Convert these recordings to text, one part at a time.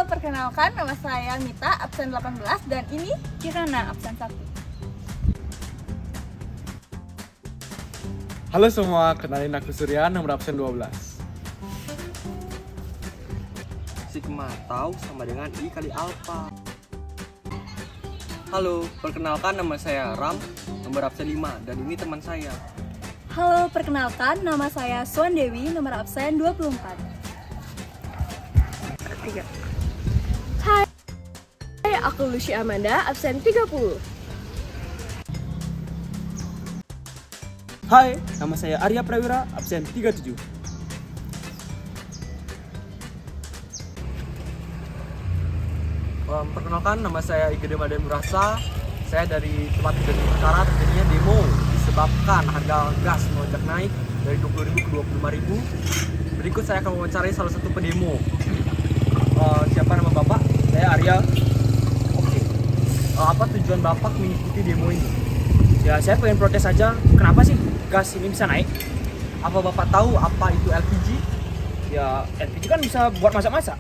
perkenalkan nama saya Mita, absen 18 dan ini Kirana, absen 1. Halo semua, kenalin aku Surya, nomor absen 12. Sigma tau sama dengan I kali alpha. Halo, perkenalkan nama saya Ram, nomor absen 5 dan ini teman saya. Halo, perkenalkan nama saya Swan Dewi, nomor absen 24. Hai, aku Lucy Amanda, absen 30. Hai, nama saya Arya Prawira, absen 37. Perkenalkan nama saya Igede Maden Murasa. Saya dari tempat kejadian perkara, terjadinya demo disebabkan harga gas melonjak naik dari 20.000 ke 25.000. Berikut saya akan mewawancarai salah satu pendemo. Siapa nama Bapak? Saya Arya. Oke. Apa tujuan Bapak mengikuti demo ini? Ya, saya pengen protes aja. Kenapa sih gas ini bisa naik? Apa Bapak tahu apa itu LPG? Ya, LPG kan bisa buat masak-masak.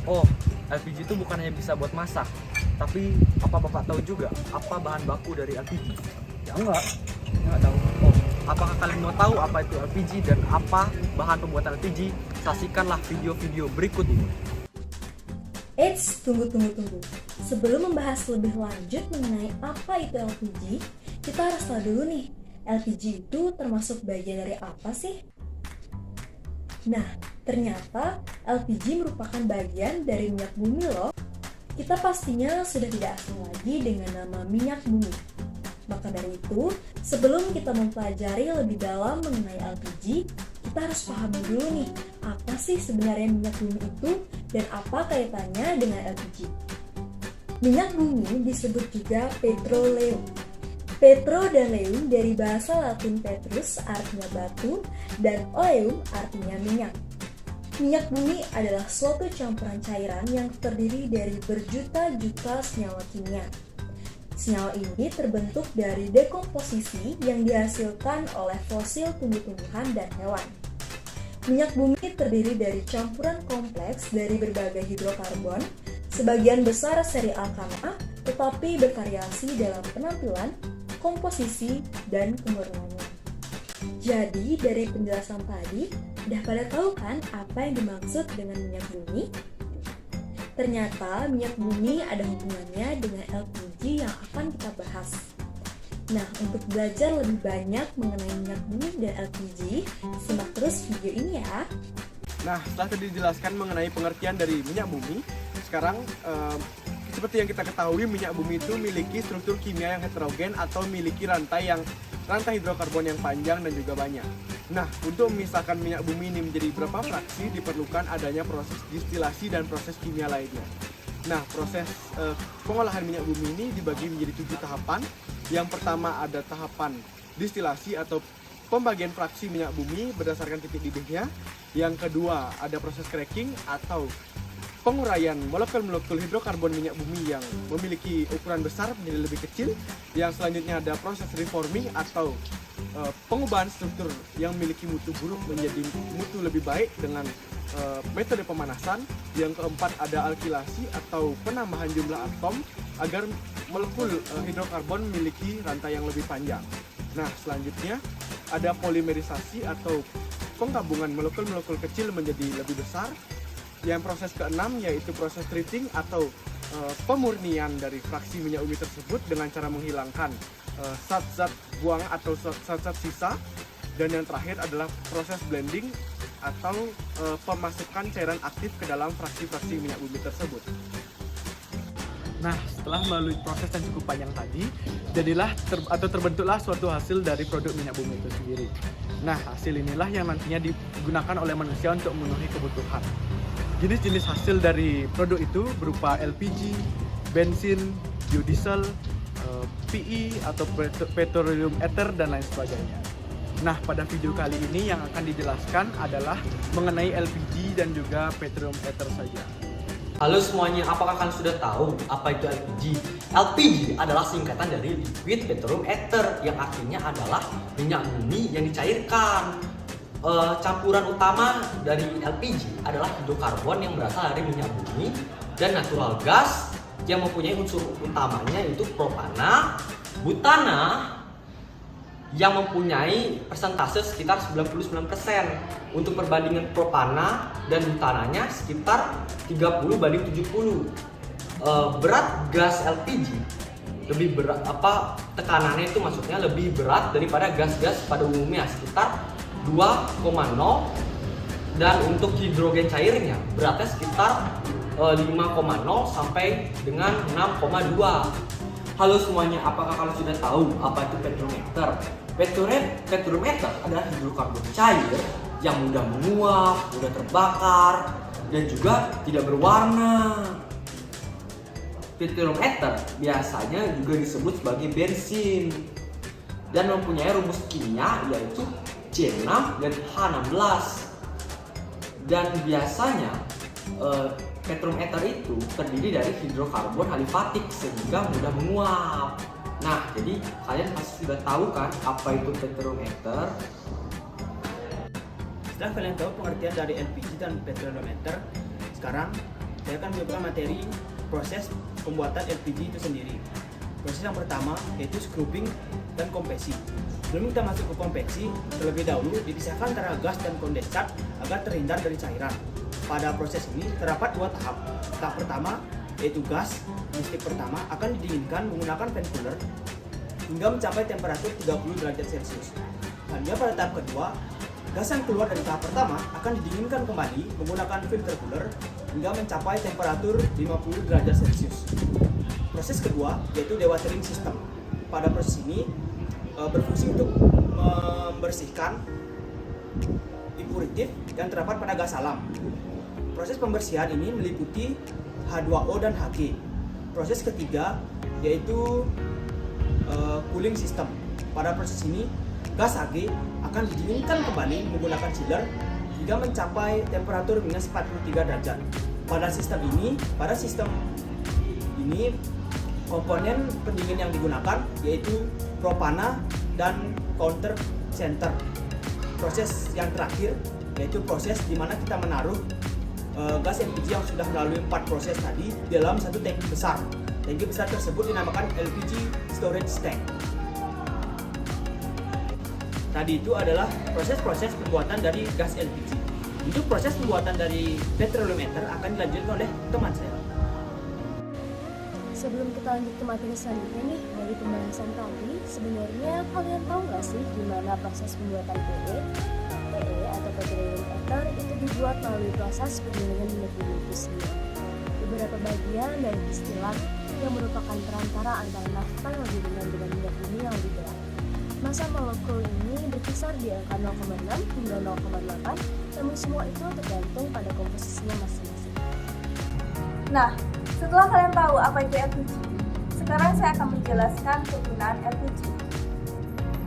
Oh, LPG itu bukan hanya bisa buat masak, tapi apa Bapak tahu juga apa bahan baku dari LPG? Ya enggak tahu. Oh, apakah kalian mau tahu apa itu LPG dan apa bahan pembuatan LPG? Saksikanlah video-video berikut ini. Eits, tunggu. Sebelum membahas lebih lanjut mengenai apa itu LPG, kita harus tahu dulu nih, LPG itu termasuk bagian dari apa sih? Nah, ternyata LPG merupakan bagian dari minyak bumi loh. Kita pastinya sudah tidak asing lagi dengan nama minyak bumi. Maka dari itu, sebelum kita mempelajari lebih dalam mengenai LPG, kita harus paham dulu nih, apa sih sebenarnya minyak bumi itu dan apa kaitannya dengan LPG. Minyak bumi disebut juga petroleum. Petro dan leum dari bahasa Latin petrus artinya batu dan oleum artinya minyak. Minyak bumi adalah suatu campuran cairan yang terdiri dari berjuta-juta senyawa kimia. Senyawa ini terbentuk dari dekomposisi yang dihasilkan oleh fosil tumbuh-tumbuhan dan hewan. Minyak bumi terdiri dari campuran kompleks dari berbagai hidrokarbon, sebagian besar seri alkana, tetapi bervariasi dalam penampilan, komposisi, dan kemurniannya. Jadi, dari penjelasan tadi, udah pada tahu kan apa yang dimaksud dengan minyak bumi? Ternyata minyak bumi ada hubungannya dengan LPG yang akan kita bahas. Nah, untuk belajar lebih banyak mengenai minyak bumi dan LPG, simak terus video ini ya. Nah, setelah tadi dijelaskan mengenai pengertian dari minyak bumi, sekarang seperti yang kita ketahui, minyak bumi itu memiliki struktur kimia yang heterogen atau memiliki rantai hidrokarbon yang panjang dan juga banyak. Nah, untuk memisahkan minyak bumi ini menjadi beberapa fraksi, diperlukan adanya proses distilasi dan proses kimia lainnya. Nah, proses pengolahan minyak bumi ini dibagi menjadi 7 tahapan. Yang pertama ada tahapan distilasi atau pembagian fraksi minyak bumi berdasarkan titik didihnya. Yang kedua ada proses cracking atau penguraian molekul-molekul hidrokarbon minyak bumi yang memiliki ukuran besar menjadi lebih kecil. Yang selanjutnya ada proses reforming atau pengubahan struktur yang memiliki mutu buruk menjadi mutu lebih baik dengan metode pemanasan. Yang keempat ada alkilasi atau penambahan jumlah atom agar molekul hidrokarbon memiliki rantai yang lebih panjang. Nah, selanjutnya ada polimerisasi atau penggabungan molekul-molekul kecil menjadi lebih besar. Yang proses keenam yaitu proses treating atau pemurnian dari fraksi minyak bumi tersebut dengan cara menghilangkan zat-zat buang atau zat-zat sisa. Dan yang terakhir adalah proses blending atau pemasukan cairan aktif ke dalam fraksi-fraksi minyak bumi tersebut. Nah, setelah melalui proses yang cukup panjang tadi, terbentuklah suatu hasil dari produk minyak bumi itu sendiri. Nah, hasil inilah yang nantinya digunakan oleh manusia untuk memenuhi kebutuhan. Jenis-jenis hasil dari produk itu berupa LPG, bensin, biodiesel, PE atau petroleum ether dan lain sebagainya. Nah, pada video kali ini yang akan dijelaskan adalah mengenai LPG dan juga petroleum ether saja. Halo semuanya, apakah kalian sudah tahu apa itu LPG? LPG adalah singkatan dari liquid petroleum ether yang artinya adalah minyak bumi yang dicairkan. campuran utama dari LPG adalah hidrokarbon yang berasal dari minyak bumi dan natural gas yang mempunyai unsur utamanya yaitu propana, butana yang mempunyai persentase sekitar 99%. Untuk perbandingan propana dan butananya sekitar 30:70. Berat gas LPG lebih berat, tekanannya itu maksudnya lebih berat daripada gas-gas pada umumnya sekitar 2,0, dan untuk hidrogen cairnya beratnya sekitar 5,0 sampai dengan 6,2. Halo semuanya, apakah kalian sudah tahu apa itu petrometer? Petrometer adalah hidrokarbon cair yang mudah menguap, mudah terbakar, dan juga tidak berwarna. Petrometer biasanya juga disebut sebagai bensin dan mempunyai rumus kimia yaitu C6 dan H16. Dan biasanya petrometer itu terdiri dari hidrokarbon alifatik sehingga mudah menguap. Nah, jadi kalian pasti sudah tahu kan apa itu petrometer? Setelah kalian tahu pengertian dari LPG dan petrometer, sekarang saya akan mencoba materi proses pembuatan LPG itu sendiri. Proses yang pertama yaitu scrubbing dan kompesi. Sebelum kita masuk ke konveksi, terlebih dahulu dipisahkan antara gas dan kondensat agar terhindar dari cairan. Pada proses ini terdapat dua tahap. Tahap pertama yaitu gas listrik pertama akan didinginkan menggunakan fan cooler hingga mencapai temperatur 30 derajat Celcius. Selanjutnya pada tahap kedua, gas yang keluar dari tahap pertama akan didinginkan kembali menggunakan filter cooler hingga mencapai temperatur 50 derajat Celcius. Proses kedua yaitu dewatering system. Pada proses ini berfungsi untuk membersihkan impuritif yang terdapat pada gas alam. Proses pembersihan ini meliputi H2O dan Hg. Proses ketiga yaitu cooling system. Pada proses ini gas Hg akan didinginkan kembali menggunakan chiller hingga mencapai temperatur minus 43 derajat. Pada sistem ini komponen pendingin yang digunakan yaitu propana dan counter center. Proses yang terakhir yaitu proses di mana kita menaruh gas LPG yang sudah melalui 4 proses tadi dalam satu tangki besar. Tangki besar tersebut dinamakan LPG storage tank. Tadi itu adalah proses-proses pembuatan dari gas LPG. Untuk proses pembuatan dari petrometer akan dilanjutkan oleh teman saya. Sebelum kita lanjut ke materi selanjutnya nih, dari pembahasan tadi, sebenarnya kalian tahu nggak sih gimana proses pembuatan PE? PE atau petroleum ether itu dibuat melalui proses penggilingan minyak bumi itu sendiri. Beberapa bagian dari istilah yang merupakan perantara antara nafta yang dihubungkan dengan minyak bumi yang lebih berat. Massa molekul ini berkisar di angka 0,6 hingga 0,8, namun semua itu tergantung pada komposisinya masing-masing. Nah, setelah kalian tahu apa itu LPG, sekarang saya akan menjelaskan kegunaan LPG.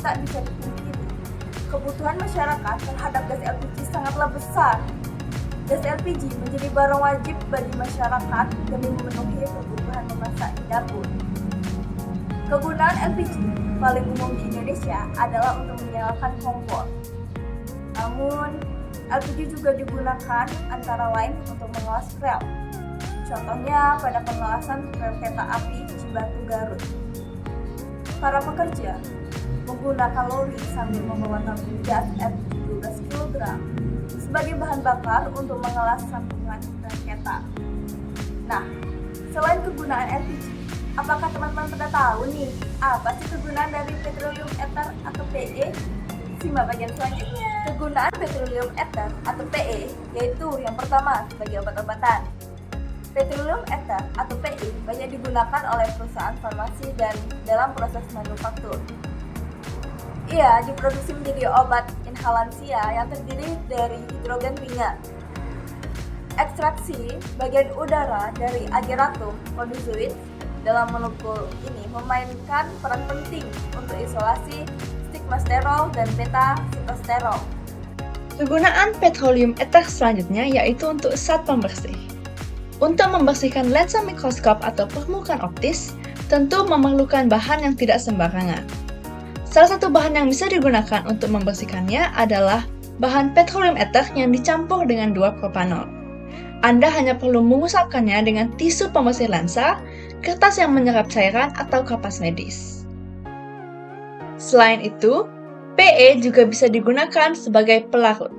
Tak bisa dipungkiri, kebutuhan masyarakat terhadap gas LPG sangatlah besar. Gas LPG menjadi barang wajib bagi masyarakat demi memenuhi kebutuhan memasak di dapur. Kegunaan LPG paling umum di Indonesia adalah untuk menyalakan kompor. Namun, LPG juga digunakan antara lain untuk mengelas rel. Contohnya pada pengelasan rel kereta api Cibatu Garut. Para pekerja menggunakan lori sambil membawa tabung gas LPG 12 kg sebagai bahan bakar untuk mengelas sambungan rel kereta. Nah, selain kegunaan LPG, apakah teman-teman pada tahu nih apa sih kegunaan dari petroleum ether atau PE? Simak bagian selanjutnya. Kegunaan petroleum ether atau PE yaitu yang pertama sebagai obat-obatan. Petroleum ether atau PE banyak digunakan oleh perusahaan farmasi dan dalam proses manufaktur. Ia diproduksi menjadi obat inhalansia yang terdiri dari hidrogen ringan. Ekstraksi bagian udara dari ageratum kondizoid dalam molekul ini memainkan peran penting untuk isolasi stigmasterol dan beta-sitosterol. Kegunaan petroleum ether selanjutnya yaitu untuk zat pembersih. Untuk membersihkan lensa mikroskop atau permukaan optis, tentu memerlukan bahan yang tidak sembarangan. Salah satu bahan yang bisa digunakan untuk membersihkannya adalah bahan petroleum ether yang dicampur dengan 2 propanol. Anda hanya perlu mengusapkannya dengan tisu pembersih lensa, kertas yang menyerap cairan, atau kapas medis. Selain itu, PE juga bisa digunakan sebagai pelarut.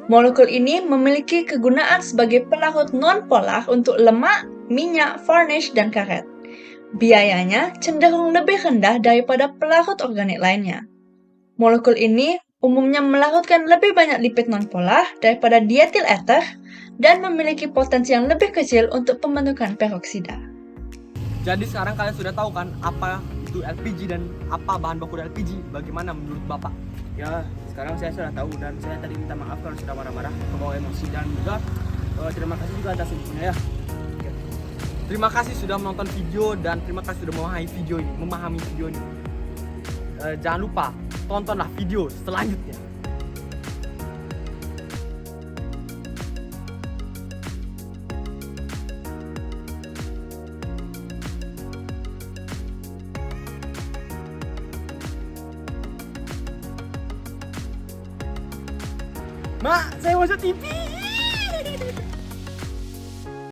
Molekul ini memiliki kegunaan sebagai pelarut non-polar untuk lemak, minyak, varnish, dan karet. Biayanya cenderung lebih rendah daripada pelarut organik lainnya. Molekul ini umumnya melarutkan lebih banyak lipid non-polar daripada dietil ether dan memiliki potensi yang lebih kecil untuk pembentukan peroksida. Jadi sekarang kalian sudah tahu kan apa itu LPG dan apa bahan baku dari LPG? Bagaimana menurut Bapak? Ya, sekarang saya sudah tahu dan saya tadi minta maaf kalau sudah marah-marah, kebawa emosi, dan juga terima kasih juga atas infonya ya. Terima kasih sudah menonton video dan terima kasih sudah memahami video ini. Jangan lupa tontonlah video selanjutnya. Mak, saya masuk TV.